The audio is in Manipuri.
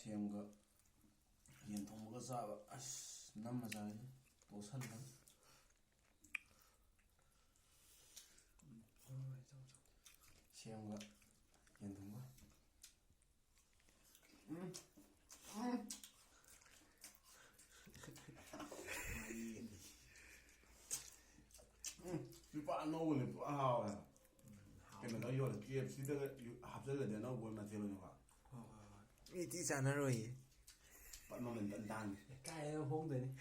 ꯁꯦꯝꯒ ꯌꯦꯟ ꯊꯣꯡꯕꯒ ꯆꯥꯕ ꯑꯁ ꯅꯝꯃ ꯆꯥꯔꯦ ꯇꯣꯠꯁꯜꯂꯒ ꯁꯦꯝꯒ ꯌꯦꯟ ꯊꯣꯡꯕ ꯄꯤꯄꯥ ꯑꯅꯧꯕꯅꯤ ꯄꯨꯔꯥ ꯍꯥꯎꯋꯦ ꯀꯩꯅꯣꯗ ꯌꯣꯜꯂꯦ KFCꯗꯒ ꯍꯥꯞꯆꯤꯜꯂꯗꯤ ꯑꯅꯧꯕ ꯑꯣꯏꯅ ꯃꯊꯦꯜ ꯑꯣꯏꯅꯀꯣ ꯃꯤꯗꯤ ꯆꯥꯟꯅꯔꯣꯏꯌꯦ ꯃꯃꯟ ꯇꯥꯡꯉꯦ ꯀꯥꯏꯗꯩ ꯍꯣꯡꯗꯣꯏꯅꯤ